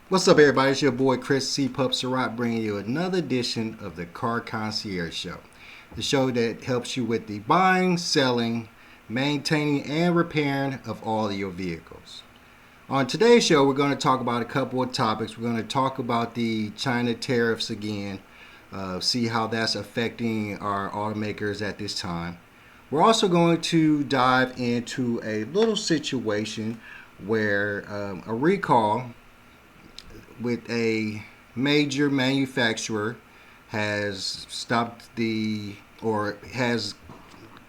What's up, everybody? It's your boy Chris C. Pup Surratt bringing you another edition of the Car Concierge Show, the show that helps you with the buying, selling, maintaining, and repairing of all of your vehicles. On today's show, we're going to talk about a couple of topics. We're going to talk about the China tariffs again, see how that's affecting our automakers at this time. We're also going to dive into a little situation where a recall with a major manufacturer has stopped the or has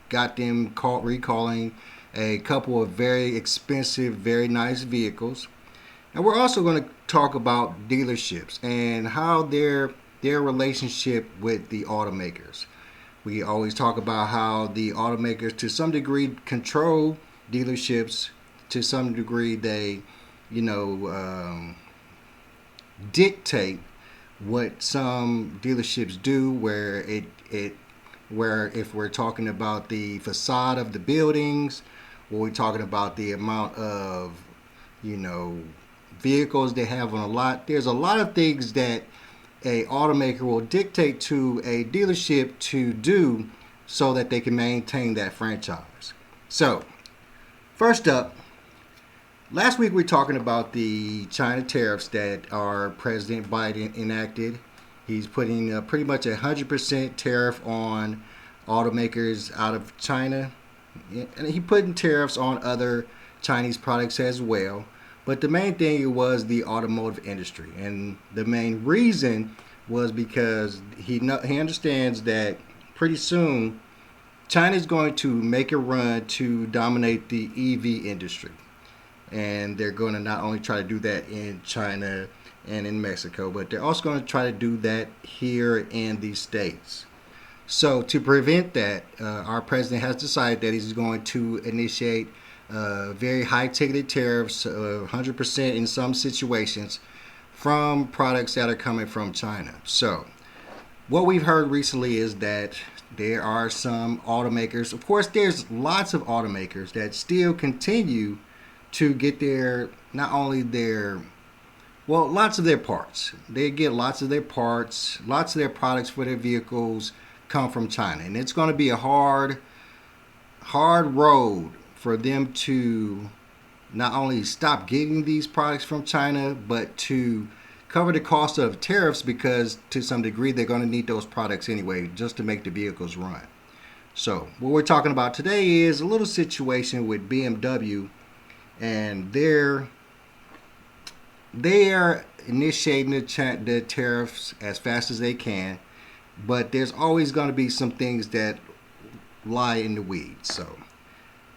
got them caught recalling a couple of very expensive, very nice vehicles. And we're also going to talk about dealerships and how their relationship with the automakers. We always talk about how the automakers to some degree control dealerships. To some degree they, you know, dictate what some dealerships do, where if we're talking about the facade of the buildings, or we're talking about the amount of, you know, vehicles they have on a lot. There's a lot of things that a automaker will dictate to a dealership to do so that they can maintain that franchise. So first up, last week we were talking about the China tariffs that our President Biden enacted. He's putting pretty much 100% tariff on automakers out of China, and he putting tariffs on other Chinese products as well. But the main thing was the automotive industry, and the main reason was because he understands that pretty soon China is going to make a run to dominate the EV industry. And they're going to not only try to do that in China and in Mexico, but they're also going to try to do that here in the States. So to prevent that, our president has decided that he's going to initiate very high ticketed tariffs, 100% in some situations, from products that are coming from China. So what we've heard recently is that there are some automakers, of course there's lots of automakers that still continue to get not only lots of their parts. They get lots of their parts, lots of their products for their vehicles come from China. And it's going to be a hard road for them to not only stop getting these products from China, but to cover the cost of tariffs, because to some degree they're going to need those products anyway just to make the vehicles run. So what we're talking about today is a little situation with BMW, and they are initiating the tariffs as fast as they can, but there's always going to be some things that lie in the weeds. So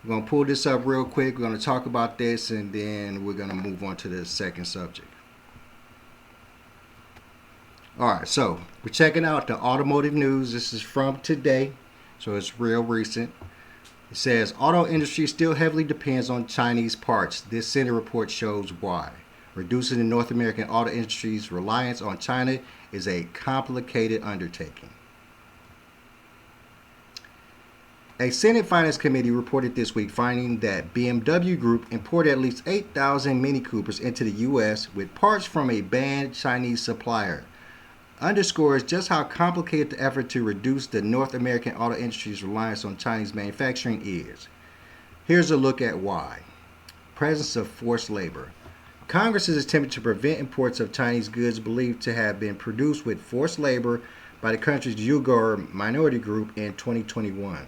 we're going to pull this up real quick. We're going to talk about this, and then we're going to move on to the second subject. All right, so we're checking out the automotive news. This is from today, so it's real recent. It says, auto industry still heavily depends on Chinese parts. This Senate report shows why. Reducing the North American auto industry's reliance on China is a complicated undertaking. A Senate Finance Committee reported this week finding that BMW Group imported at least 8,000 Mini Coopers into the U.S. with parts from a banned Chinese supplier. Underscores just how complicated the effort to reduce the North American auto industry's reliance on Chinese manufacturing is. Here's a look at why. Presence of forced labor. Congress is attempting to prevent imports of Chinese goods believed to have been produced with forced labor by the country's Uyghur minority group in 2021.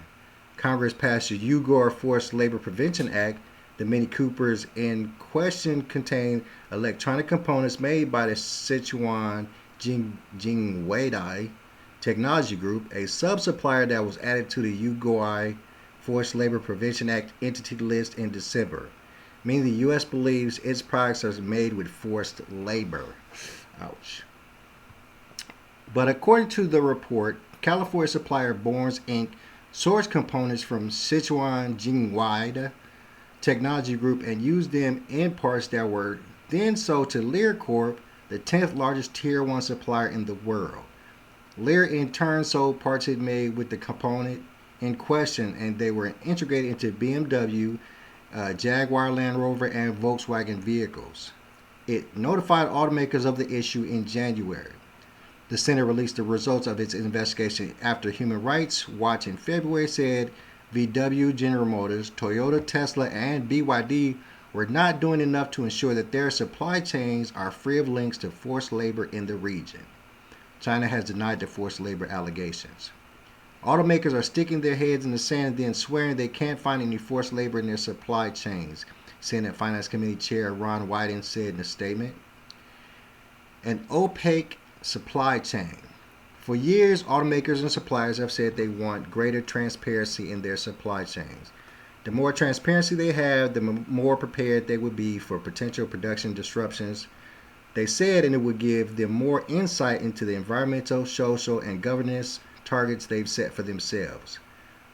Congress passed the Uyghur Forced Labor Prevention Act. The Mini Coopers in question contain electronic components made by the Sichuan Jingweidai Technology Group, a sub-supplier that was added to the Uyghur Forced Labor Prevention Act entity list in December, meaning the U.S. believes its products are made with forced labor. Ouch. But according to the report, California supplier Borns Inc. sourced components from Sichuan Jingweidai Technology Group and used them in parts that were then sold to Lear Corp, the 10th largest Tier 1 supplier in the world. Lear in turn sold parts it made with the component in question, and they were integrated into BMW, Jaguar Land Rover, and Volkswagen vehicles. It notified automakers of the issue in January. The Senate released the results of its investigation after Human Rights Watch in February said VW, General Motors, Toyota, Tesla, and BYD were not doing enough to ensure that their supply chains are free of links to forced labor in the region. China has denied the forced labor allegations. Automakers are sticking their heads in the sand and then swearing they can't find any forced labor in their supply chains, Senate Finance Committee Chair Ron Wyden said in a statement. An opaque supply chain. For years, automakers and suppliers have said they want greater transparency in their supply chains. The more transparency they have, the more prepared they would be for potential production disruptions. They said, and it would give them more insight into the environmental, social, and governance targets they've set for themselves.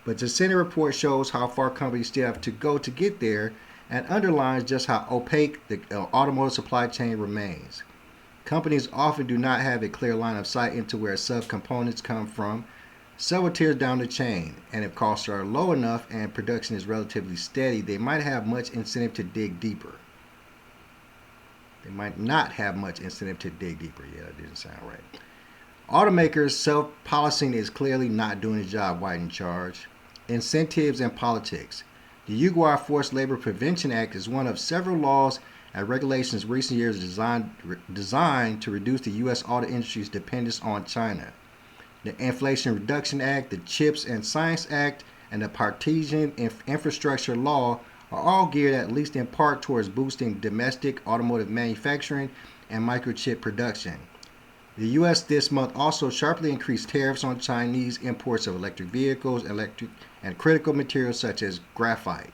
But the Senate report shows how far companies still have to go to get there and underlines just how opaque the automotive supply chain remains. Companies often do not have a clear line of sight into where subcomponents come from several tiers down the chain, and if costs are low enough and production is relatively steady, they might have much incentive to dig deeper. They might not have much incentive to dig deeper. Yeah, that didn't sound right. Automakers' self-policing is clearly not doing the job, Wyden charged. Incentives and politics. The Uruguay Forced Labor Prevention Act is one of several laws and regulations in recent years designed to reduce the U.S. auto industry's dependence on China. The Inflation Reduction Act, the CHIPS and Science Act, and the Partition Infrastructure Law are all geared at least in part towards boosting domestic automotive manufacturing and microchip production. The U.S. this month also sharply increased tariffs on Chinese imports of electric vehicles, and critical materials such as graphite.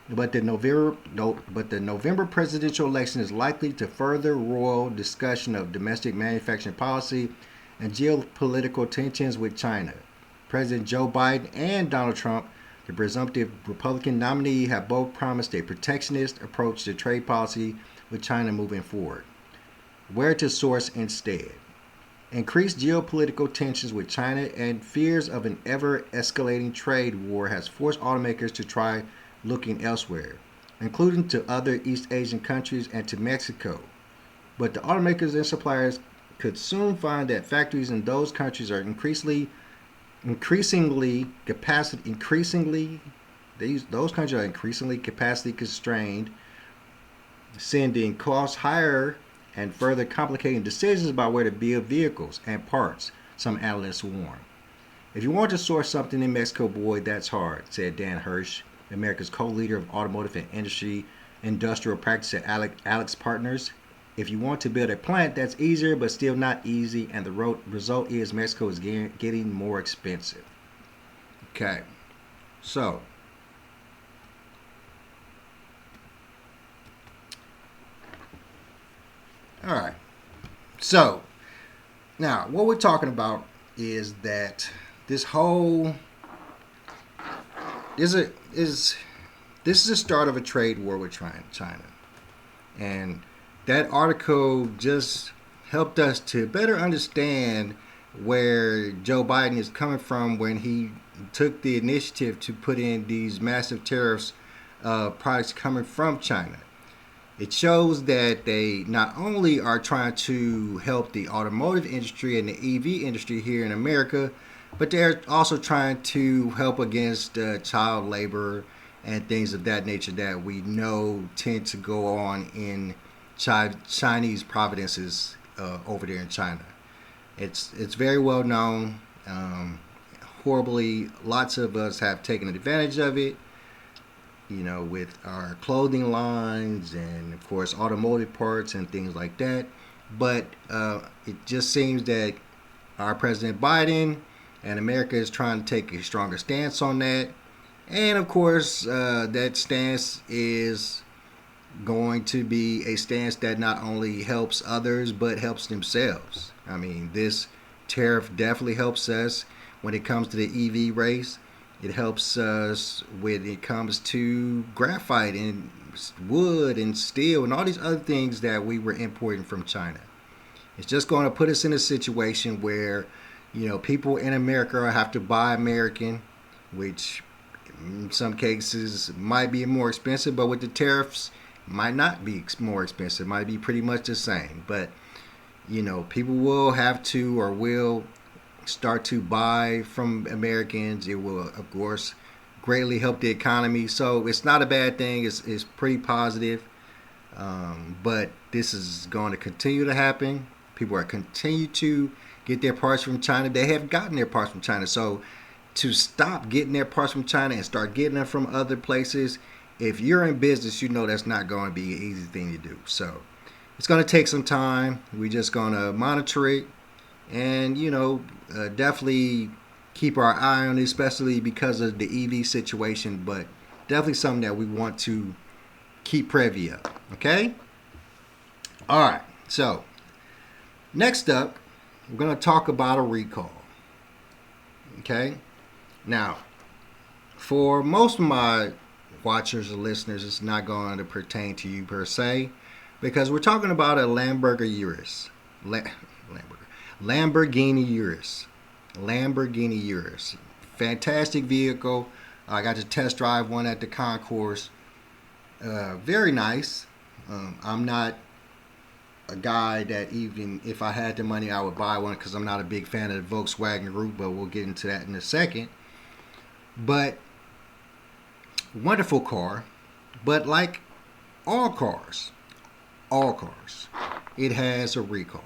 But the November presidential election is likely to further roil discussion of domestic manufacturing policy and geopolitical tensions with China. President Joe Biden and Donald Trump, the presumptive Republican nominee, have both promised a protectionist approach to trade policy with China moving forward. Where to source instead? Increased geopolitical tensions with China and fears of an ever-escalating trade war has forced automakers to try looking elsewhere, including to other East Asian countries and to Mexico. But the automakers and suppliers could soon find that factories in those countries are increasingly capacity constrained, sending costs higher and further complicating decisions about where to build vehicles and parts, some analysts warn. If you want to source something in Mexico, boy, that's hard, said Dan Hirsch, America's co-leader of automotive and industrial practice at Alex Partners. If you want to build a plant, that's easier, but still not easy, and the result is Mexico is getting more expensive. Okay, so all right. So now what we're talking about is that this whole this is the start of a trade war with China, and that article just helped us to better understand where Joe Biden is coming from when he took the initiative to put in these massive tariffs products coming from China. It shows that they not only are trying to help the automotive industry and the EV industry here in America, but they're also trying to help against child labor and things of that nature that we know tend to go on in Chinese provinces over there in China. It's very well known. Horribly, lots of us have taken advantage of it, with our clothing lines and, of course, automotive parts and things like that. But it just seems that our President Biden and America is trying to take a stronger stance on that. And, of course, that stance is going to be a stance that not only helps others, but helps themselves. I mean, this tariff definitely helps us when it comes to the EV race. It helps us when it comes to graphite and wood and steel and all these other things that we were importing from China. It's just going to put us in a situation where, people in America have to buy American, which in some cases might be more expensive, but with the tariffs, Might not be more expensive, might be pretty much the same. But, people will have to or will start to buy from Americans. It will, of course, greatly help the economy. So it's not a bad thing. It's pretty positive. But this is going to continue to happen. People are continue to get their parts from China. They have gotten their parts from China. So to stop getting their parts from China and start getting them from other places, if you're in business, that's not going to be an easy thing to do. So it's going to take some time. We're just going to monitor it and, definitely keep our eye on it, especially because of the EV situation. But definitely something that we want to keep privy of. Okay? All right. So next up, we're going to talk about a recall. Okay? Now, for most of my watchers or listeners, it's not going to pertain to you per se, because we're talking about a Lamborghini Urus. Lamborghini Urus. Lamborghini Urus. Fantastic vehicle. I got to test drive one at the Concierge. Very nice. I'm not a guy that even if I had the money, I would buy one because I'm not a big fan of the Volkswagen Group, but we'll get into that in a second. But wonderful car, but like all cars, it has a recall,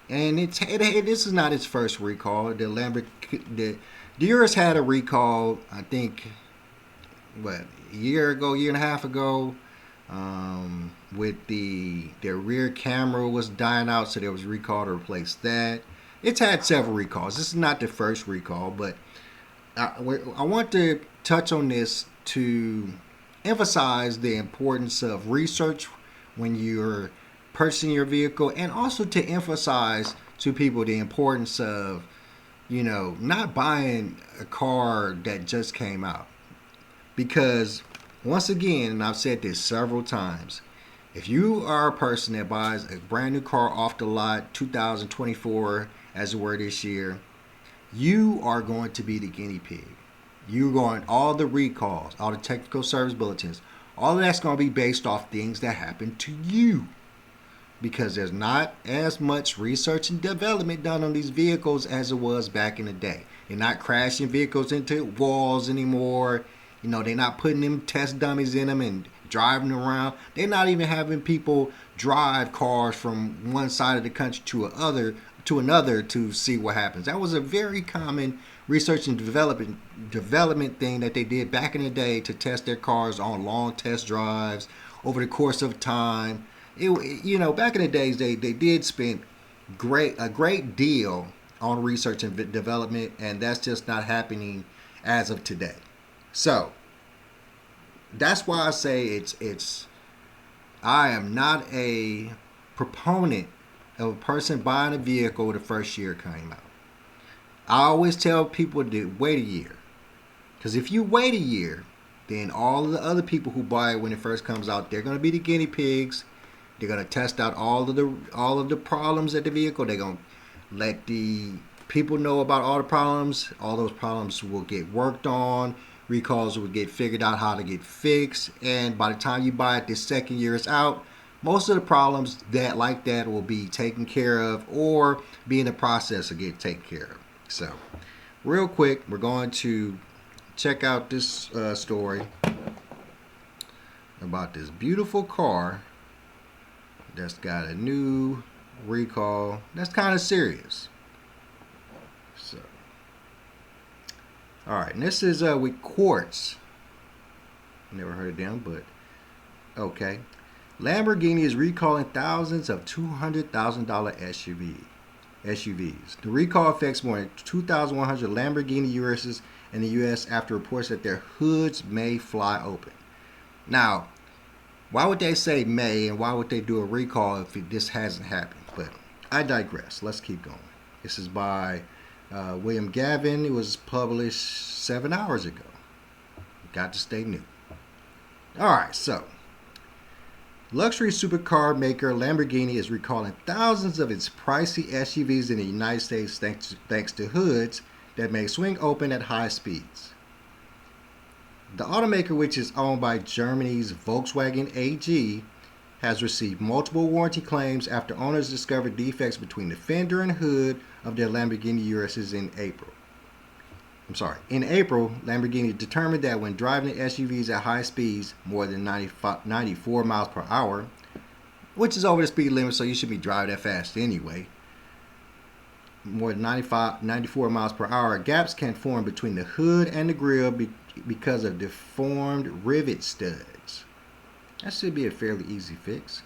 and this is not its first recall. The Urus had a recall, I think, a year and a half ago, with the rear camera was dying out, so there was a recall to replace that. It's had several recalls. This is not the first recall, but I want to touch on this to emphasize the importance of research when you're purchasing your vehicle, and also to emphasize to people the importance of, not buying a car that just came out. Because, once again, and I've said this several times, if you are a person that buys a brand new car off the lot, 2024 as it were this year, you are going to be the guinea pig. You're going, all the recalls, all the technical service bulletins, all of that's going to be based off things that happen to you. Because there's not as much research and development done on these vehicles as it was back in the day. They're not crashing vehicles into walls anymore. They're not putting them test dummies in them and driving around. They're not even having people drive cars from one side of the country to another to see what happens. That was a very common research and development thing that they did back in the day to test their cars on long test drives over the course of time. Back in the days, they did spend a great deal on research and development, and that's just not happening as of today. So that's why I say I am not a proponent of a person buying a vehicle the first year it came out. I always tell people to wait a year, because if you wait a year, then all of the other people who buy it when it first comes out, they're going to be the guinea pigs. They're going to test out all of the problems at the vehicle. They're going to let the people know about all the problems. All those problems will get worked on. Recalls will get figured out how to get fixed. And by the time you buy it, the second year is out, most of the problems that will be taken care of or be in the process of getting taken care of. So, real quick, we're going to check out this story about this beautiful car that's got a new recall that's kind of serious. So, all right, and this is with Quartz. Never heard of them, but okay. Lamborghini is recalling thousands of $200,000 SUVs. The recall affects more than 2,100 Lamborghini Uruses in the U.S. after reports that their hoods may fly open. Now, why would they say may, and why would they do a recall if this hasn't happened? But I digress. Let's keep going. This is by William Gavin. It was published 7 hours ago. Got to stay new. All right, so luxury supercar maker Lamborghini is recalling thousands of its pricey SUVs in the United States thanks to hoods that may swing open at high speeds. The automaker, which is owned by Germany's Volkswagen AG, has received multiple warranty claims after owners discovered defects between the fender and hood of their Lamborghini Uruses in April. In April, Lamborghini determined that when driving the SUVs at high speeds, more than 94 miles per hour, which is over the speed limit, so you should be driving that fast anyway, more than 94 miles per hour, gaps can form between the hood and the grille because of deformed rivet studs. That should be a fairly easy fix.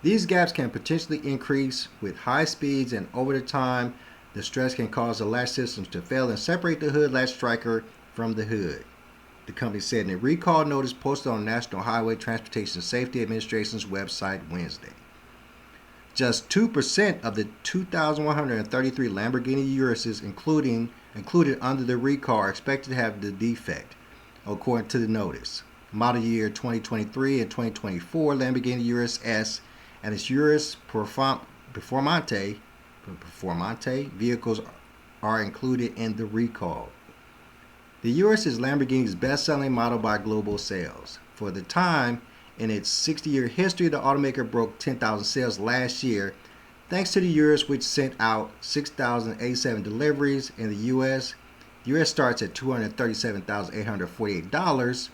These gaps can potentially increase with high speeds, and over the time, the stress can cause the latch systems to fail and separate the hood latch striker from the hood, the company said in a recall notice posted on National Highway Transportation Safety Administration's website Wednesday. Just 2% of the 2,133 Lamborghini Uruses included under the recall are expected to have the defect, according to the notice. Model year 2023 and 2024 Lamborghini Urus S and its Urus Performante vehicles are included in the recall. The Urus is Lamborghini's best-selling model by global sales. For the time in its 60-year history, the automaker broke 10,000 sales last year, thanks to the Urus, which sent out 6,087 deliveries in the U.S. The Urus starts at $237,848,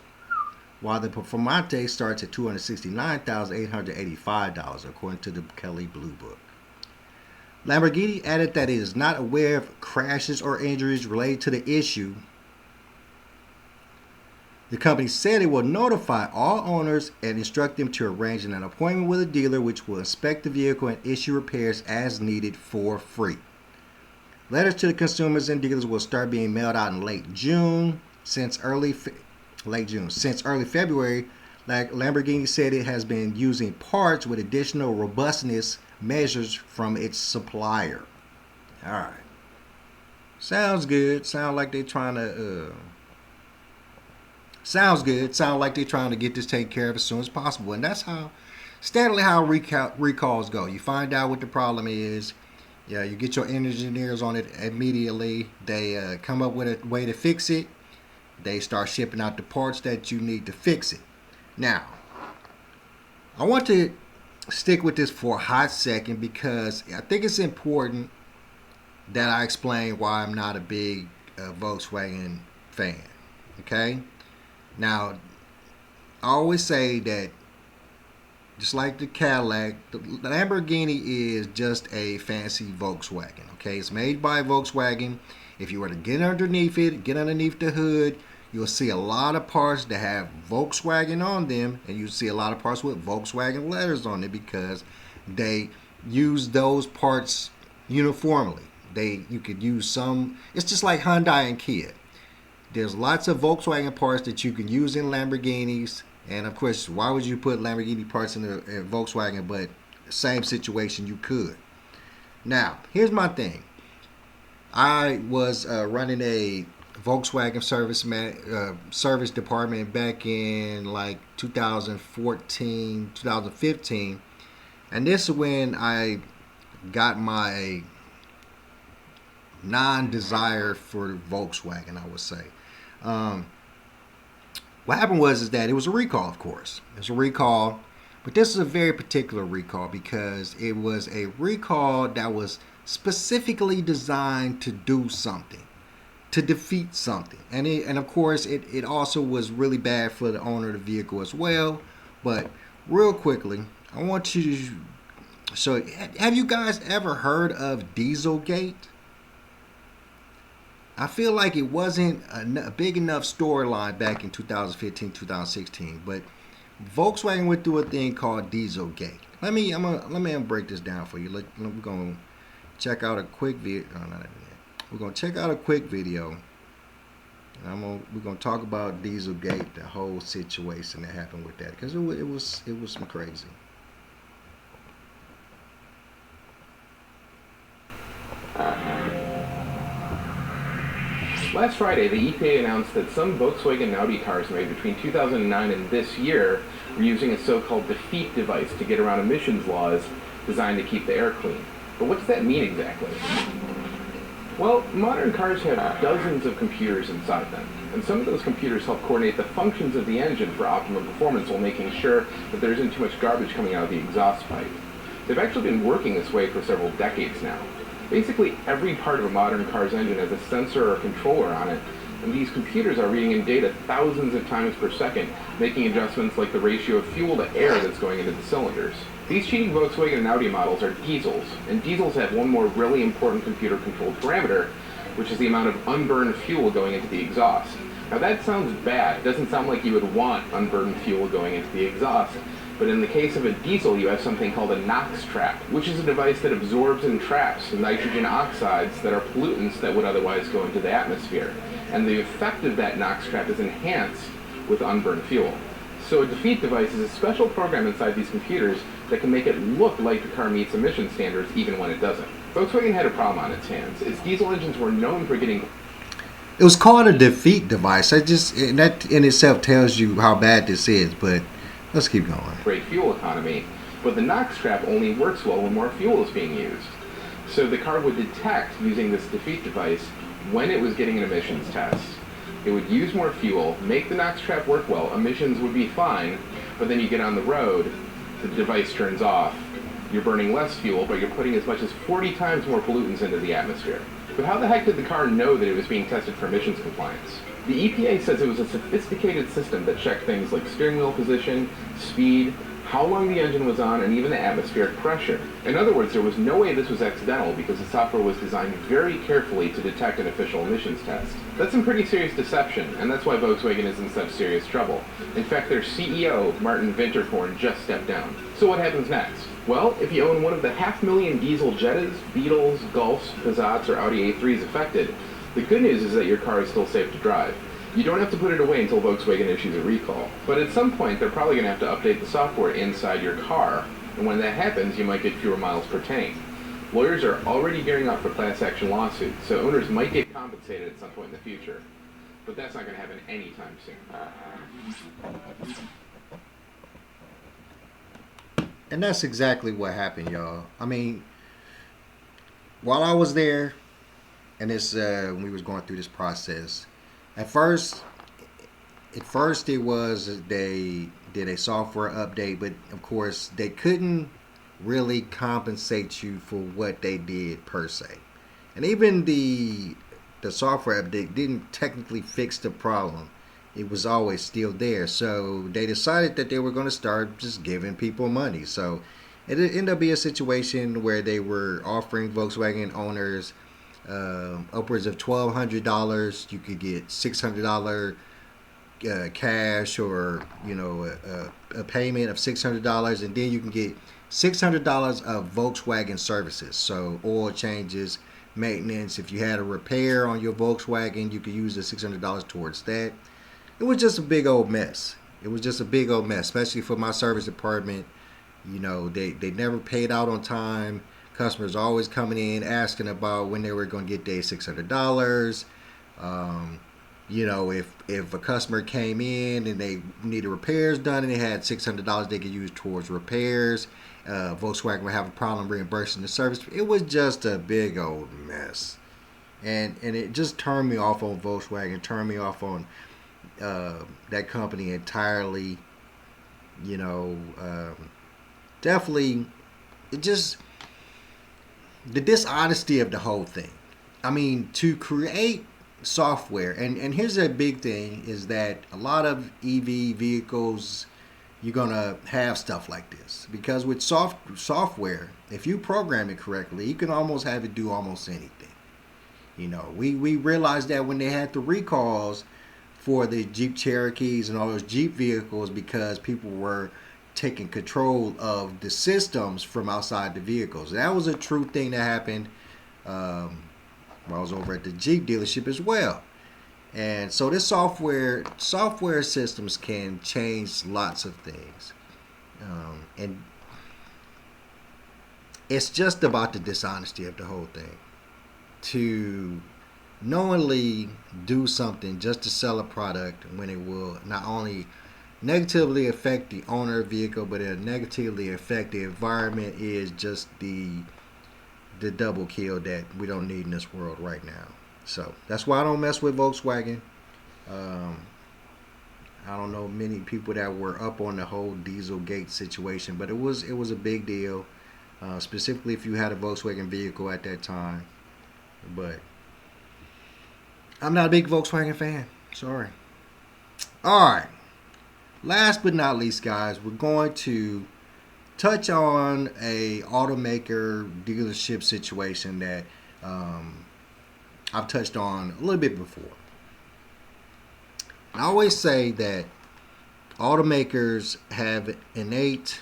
while the Performante starts at $269,885, according to the Kelley Blue Book. Lamborghini added that it is not aware of crashes or injuries related to the issue. The company said it will notify all owners and instruct them to arrange an appointment with a dealer which will inspect the vehicle and issue repairs as needed for free. Letters to the consumers and dealers will start being mailed out in late June. Since early February, Lamborghini said it has been using parts with additional robustness measures from its supplier. All right. Sounds good. Sounds like they're trying to get this taken care of as soon as possible. And that's standardly how recalls go. You find out what the problem is. Yeah, you get your engineers on it immediately. They come up with a way to fix it. They start shipping out the parts that you need to fix it. Now, I want to stick with this for a hot second because I think it's important that I explain why I'm not a big Volkswagen fan. Okay? Now, I always say that just like the Cadillac, the Lamborghini is just a fancy Volkswagen. Okay? It's made by Volkswagen. If you were to get underneath the hood, you'll see a lot of parts that have Volkswagen on them, and you see a lot of parts with Volkswagen letters on it because they use those parts uniformly. You could use some. It's just like Hyundai and Kia. There's lots of Volkswagen parts that you can use in Lamborghinis, and of course, why would you put Lamborghini parts in Volkswagen? But the same situation, you could. Now, here's my thing. I was running a Volkswagen service department back in like 2014, 2015, and this is when I got my non-desire for Volkswagen, I would say. What happened was that it was a recall, of course. It was a recall, but this is a very particular recall because it was a recall that was specifically designed to do something, to defeat something. And of course, it also was really bad for the owner of the vehicle as well. But real quickly, I want you to show, have you guys ever heard of Dieselgate? I feel like it wasn't a big enough storyline back in 2015, 2016, but Volkswagen went through a thing called Dieselgate. Let me break this down for you. We're gonna check out a quick video. We're gonna check out a quick video, and we're gonna talk about Dieselgate, the whole situation that happened with that, because it was some crazy. Last Friday, the EPA announced that some Volkswagen and Audi cars made between 2009 and this year were using a so-called defeat device to get around emissions laws designed to keep the air clean. But what does that mean exactly? Well, modern cars have dozens of computers inside them, and some of those computers help coordinate the functions of the engine for optimum performance while making sure that there isn't too much garbage coming out of the exhaust pipe. They've actually been working this way for several decades now. Basically, every part of a modern car's engine has a sensor or controller on it, and these computers are reading in data thousands of times per second, making adjustments like the ratio of fuel to air that's going into the cylinders. These cheap Volkswagen and Audi models are diesels, and diesels have one more really important computer-controlled parameter, which is the amount of unburned fuel going into the exhaust. Now that sounds bad. It doesn't sound like you would want unburned fuel going into the exhaust, but in the case of a diesel, you have something called a NOx trap, which is a device that absorbs and traps nitrogen oxides that are pollutants that would otherwise go into the atmosphere. And the effect of that NOx trap is enhanced with unburned fuel. So a defeat device is a special program inside these computers that can make it look like the car meets emission standards even when it doesn't. Volkswagen had a problem on its hands. Its diesel engines were known for getting... It was called a defeat device. That in itself tells you how bad this is, but let's keep going. Great fuel economy, but the NOx trap only works well when more fuel is being used. So the car would detect, using this defeat device, when it was getting an emissions test. It would use more fuel, make the NOx trap work well, emissions would be fine, but then you get on the road, the device turns off. You're burning less fuel, but you're putting as much as 40 times more pollutants into the atmosphere. But how the heck did the car know that it was being tested for emissions compliance? The EPA says it was a sophisticated system that checked things like steering wheel position, speed, how long the engine was on, and even the atmospheric pressure. In other words, there was no way this was accidental because the software was designed very carefully to detect an official emissions test. That's some pretty serious deception, and that's why Volkswagen is in such serious trouble. In fact, their CEO, Martin Winterkorn, just stepped down. So what happens next? Well, if you own one of the 500,000 diesel Jettas, Beetles, Golfs, Passats, or Audi A3s affected, the good news is that your car is still safe to drive. You don't have to put it away until Volkswagen issues a recall. But at some point, they're probably going to have to update the software inside your car, and when that happens, you might get fewer miles per tank. Lawyers are already gearing up for class action lawsuits, so owners might get compensated at some point in the future. But that's not going to happen anytime soon. And that's exactly what happened, y'all. I mean, while I was there, and when we was going through this process, At first it was they did a software update, but of course they couldn't really compensate you for what they did per se. And even the software update didn't technically fix the problem. It was always still there. So they decided that they were going to start just giving people money. So it ended up being a situation where they were offering Volkswagen owners upwards of $1,200. You could get $600 cash, or a payment of $600, and then you can get $600 of Volkswagen services. So oil changes, maintenance. If you had a repair on your Volkswagen, you could use the $600 towards that. It was just a big old mess. Especially for my service department. They never paid out on time. Customers always coming in asking about when they were going to get their $600. If a customer came in and they needed repairs done and they had $600 they could use towards repairs, Volkswagen would have a problem reimbursing the service. It was just a big old mess, and it just turned me off on Volkswagen. Turned me off on that company entirely. Definitely, it just. The dishonesty of the whole thing. I mean, to create software, and here's a big thing, is that a lot of EV vehicles, you're going to have stuff like this. Because with software, if you program it correctly, you can almost have it do almost anything. We realized that when they had the recalls for the Jeep Cherokees and all those Jeep vehicles, because people were taking control of the systems from outside the vehicles. That was a true thing that happened while I was over at the Jeep dealership as well. And so this software systems can change lots of things. And it's just about the dishonesty of the whole thing. To knowingly do something just to sell a product when it will not only negatively affect the owner of the vehicle, but it'll negatively affect the environment, is just the the double kill that we don't need in this world right now. So that's why I don't mess with Volkswagen. Um, I don't know many people that were up on the whole Dieselgate situation, but it was a big deal, specifically if you had a Volkswagen vehicle at that time. But I'm not a big Volkswagen fan. Sorry. All right. Last but not least, guys, we're going to touch on a automaker dealership situation that I've touched on a little bit before. I always say that automakers have innate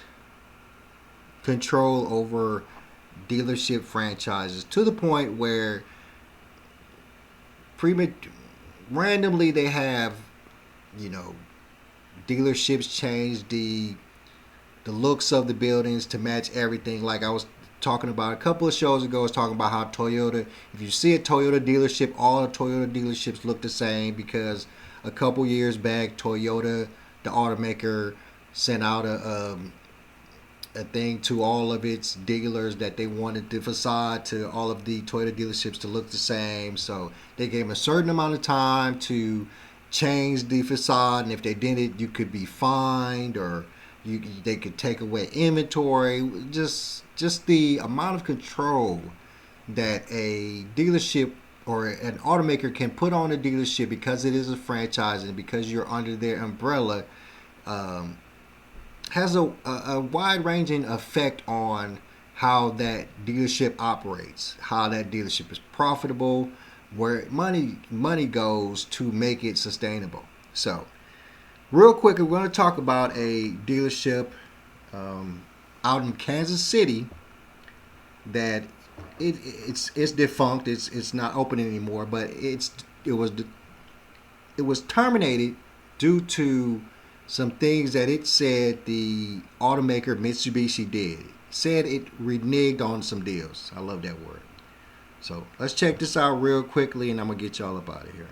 control over dealership franchises to the point where randomly they have, you know, dealerships change the looks of the buildings to match everything. Like I was talking about a couple of shows ago, I was talking about how Toyota, if you see a Toyota dealership, all the Toyota dealerships look the same because a couple years back, Toyota, the automaker, sent out a thing to all of its dealers that they wanted the facade to all of the Toyota dealerships to look the same. So they gave them a certain amount of time to change the facade, and if they didn't, you could be fined or they could take away inventory. Just the amount of control that a dealership or an automaker can put on a dealership because it is a franchise and because you're under their umbrella has a wide-ranging effect on how that dealership operates, how that dealership is profitable, where money goes to make it sustainable. So, real quick, we're going to talk about a dealership out in Kansas City that it's defunct. It's not open anymore, but it was terminated due to some things that it said the automaker Mitsubishi did. Said it reneged on some deals. I love that word. So let's check this out real quickly, and I'm gonna get y'all up out of here.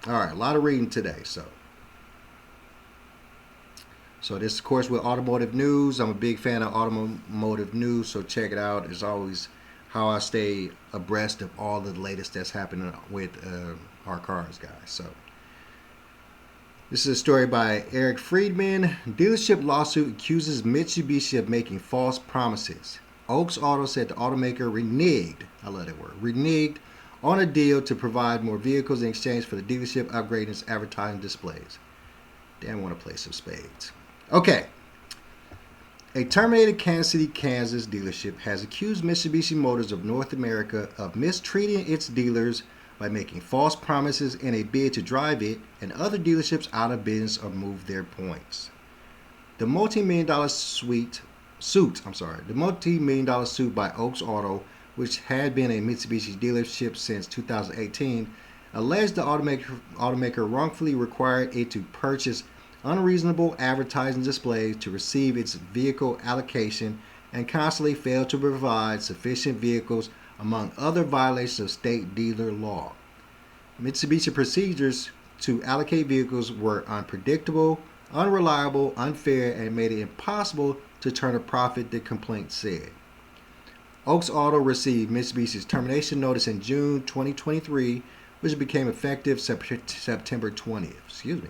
All right, a lot of reading today. So this, of course, with automotive news. I'm a big fan of automotive news, so check it out. It's always how I stay abreast of all the latest that's happening with our cars, guys. So this is a story by Eric Friedman. Dealership lawsuit accuses Mitsubishi of making false promises. Oaks Auto said the automaker reneged, I love that word, reneged on a deal to provide more vehicles in exchange for the dealership upgrading its advertising displays. Damn, I want to play some spades. Okay. A terminated Kansas City, Kansas dealership has accused Mitsubishi Motors of North America of mistreating its dealers by making false promises in a bid to drive it and other dealerships out of business or move their points. The multi-million dollar suit by Oaks Auto, which had been a Mitsubishi dealership since 2018, alleged the automaker wrongfully required it to purchase unreasonable advertising displays to receive its vehicle allocation and constantly failed to provide sufficient vehicles, among other violations of state dealer law. Mitsubishi procedures to allocate vehicles were unpredictable, unreliable, unfair, and made it impossible to turn a profit, the complaint said. Oaks Auto received Mitsubishi's termination notice in June 2023, which became effective September 20th.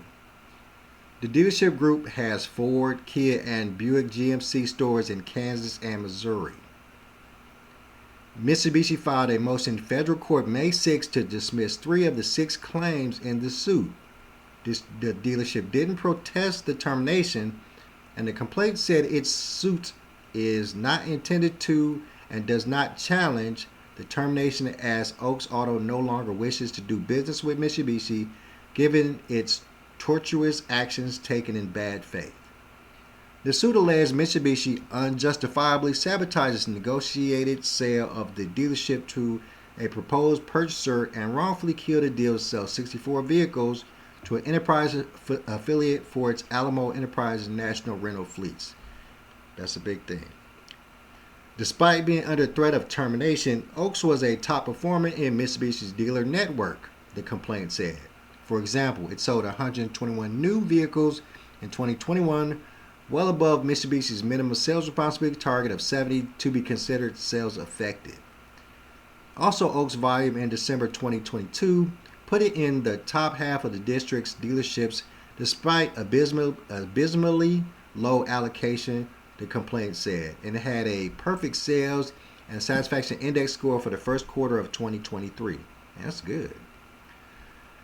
The dealership group has Ford, Kia, and Buick GMC stores in Kansas and Missouri. Mitsubishi filed a motion in federal court May 6 to dismiss 3 of the 6 claims in the suit. The dealership didn't protest the termination, and the complaint said its suit is not intended to and does not challenge the termination, as Oaks Auto no longer wishes to do business with Mitsubishi given its tortuous actions taken in bad faith. The suit alleged Mitsubishi unjustifiably sabotages negotiated sale of the dealership to a proposed purchaser and wrongfully killed a deal to sell 64 vehicles to an enterprise affiliate for its Alamo Enterprises national rental fleets. That's a big thing. Despite being under threat of termination, Oaks was a top performer in Mitsubishi's dealer network, the complaint said. For example, it sold 121 new vehicles in 2021, well above Mitsubishi's minimum sales responsibility target of 70 to be considered sales effective. Also, Oaks' volume in December 2022 put it in the top half of the district's dealerships despite abysmally low allocation, the complaint said, and it had a perfect sales and satisfaction index score for the first quarter of 2023. That's good.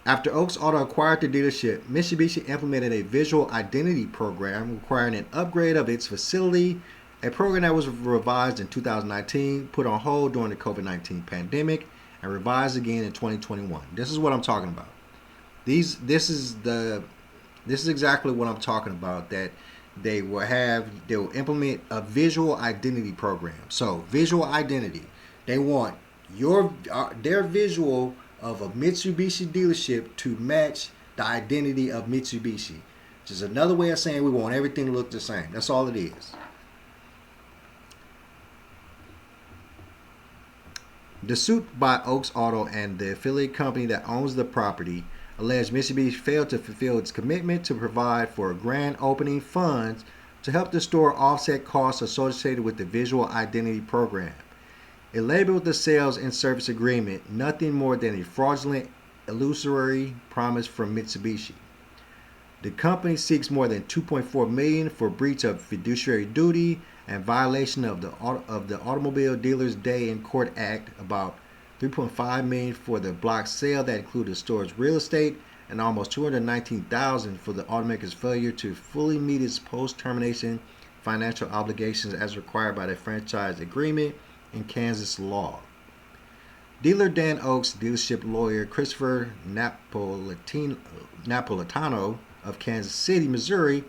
After Oaks Auto acquired the dealership, Mitsubishi implemented a visual identity program requiring an upgrade of its facility, a program that was revised in 2019, put on hold during the COVID-19 pandemic, and revised again in 2021. This is what I'm talking about. This is exactly what I'm talking about, that they will implement a visual identity program. So, visual identity. They want their visual of a Mitsubishi dealership to match the identity of Mitsubishi. Which is another way of saying we want everything to look the same. That's all it is. The suit by Oaks Auto and the affiliate company that owns the property alleged Mitsubishi failed to fulfill its commitment to provide for grand opening funds to help the store offset costs associated with the visual identity program. It labeled the sales and service agreement nothing more than a fraudulent, illusory promise from Mitsubishi. The company seeks more than $2.4 million for breach of fiduciary duty and violation of the Automobile Dealers Day in Court Act, about $3.5 million for the block sale that included the store's real estate, and almost $219,000 for the automaker's failure to fully meet its post-termination financial obligations as required by the franchise agreement in Kansas law. Dealer Dan Oaks dealership lawyer Christopher Napolitano of Kansas City, Missouri,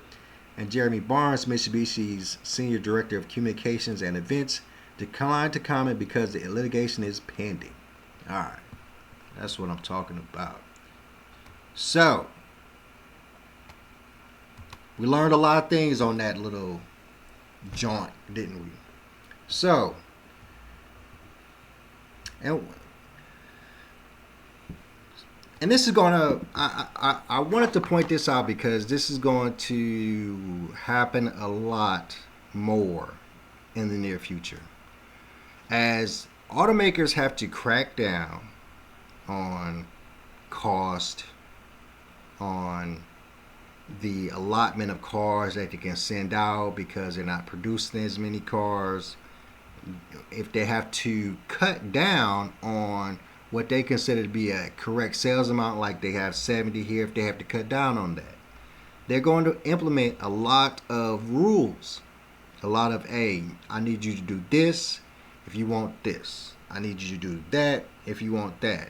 and Jeremy Barnes, Mitsubishi's senior director of communications and events, declined to comment because the litigation is pending. All right, that's what I'm talking about. So, we learned a lot of things on that little jaunt, didn't we? So, and this is going to, I wanted to point this out because this is going to happen a lot more in the near future. As automakers have to crack down on cost, on the allotment of cars that they can send out because they're not producing as many cars, if they have to cut down on what they consider to be a correct sales amount, like they have 70 here, if they have to cut down on that, they're going to implement a lot of rules. A lot of, hey, I need you to do this if you want this. I need you to do that if you want that.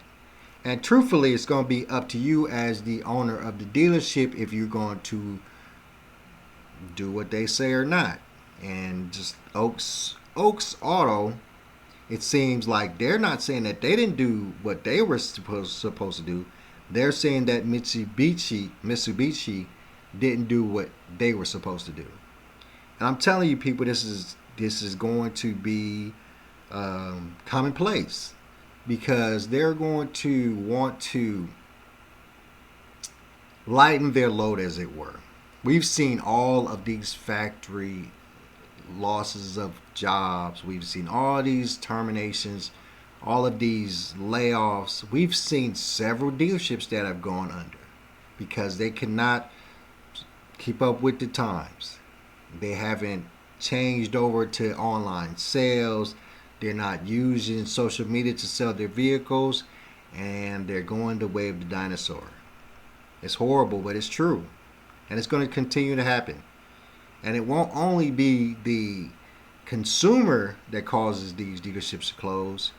And truthfully, it's going to be up to you as the owner of the dealership if you're going to do what they say or not. And just Oaks Auto, it seems like they're not saying that they didn't do what they were supposed to do. They're saying that Mitsubishi didn't do what they were supposed to do. And I'm telling you, people, this is going to be commonplace, because they're going to want to lighten their load, as it were. We've seen all of these factory losses of jobs. We've seen all these terminations, all of these layoffs. We've seen several dealerships that have gone under because they cannot keep up with the times. They haven't changed over to online sales. They're not using social media to sell their vehicles, and they're going the way of the dinosaur. It's horrible, but it's true. And it's going to continue to happen. And it won't only be the consumer that causes these dealerships to close.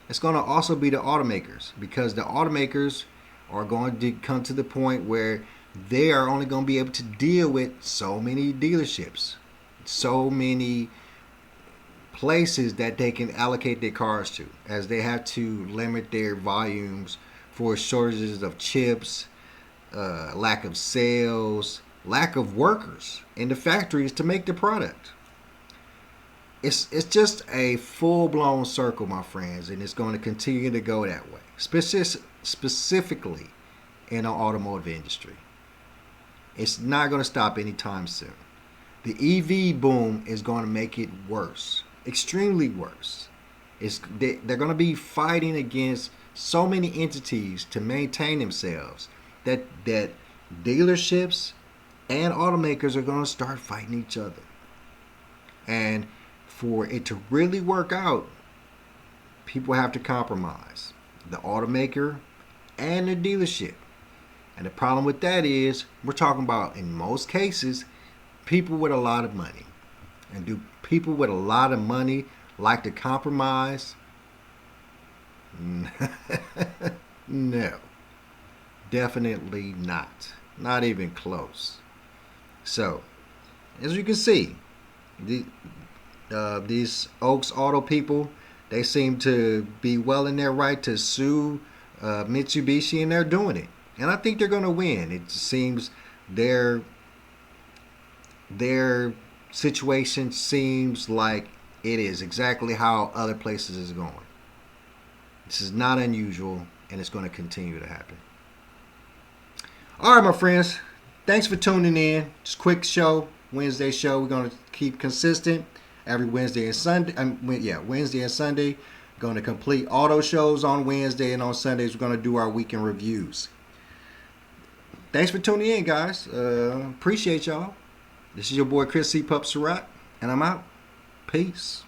It's going to also be the automakers, because the automakers are going to come to the point where they are only going to be able to deal with so many dealerships, so many places that they can allocate their cars to, as they have to limit their volumes for shortages of chips, lack of sales, lack of workers in the factories to make the product. It's just a full-blown circle, my friends, and it's going to continue to go that way. Specifically, in the automotive industry. It's not going to stop anytime soon. The EV boom is going to make it worse, extremely worse. They're going to be fighting against so many entities to maintain themselves that dealerships and automakers are going to start fighting each other. And for it to really work out, people have to compromise. The automaker and the dealership. And the problem with that is we're talking about, in most cases, people with a lot of money. And do people with a lot of money like to compromise? No. Definitely not. Not even close. So, as you can see, these Oaks Auto people, they seem to be well in their right to sue Mitsubishi, and they're doing it. And I think they're going to win. It seems their situation seems like it is exactly how other places is going. This is not unusual, and it's going to continue to happen. All right, my friends. Thanks for tuning in. Just a quick show, Wednesday show. We're going to keep consistent every Wednesday and Sunday. Wednesday and Sunday. Going to complete auto shows on Wednesday, and on Sundays we're going to do our weekend reviews. Thanks for tuning in, guys. Appreciate y'all. This is your boy Chris C. Pup Surratt, and I'm out. Peace.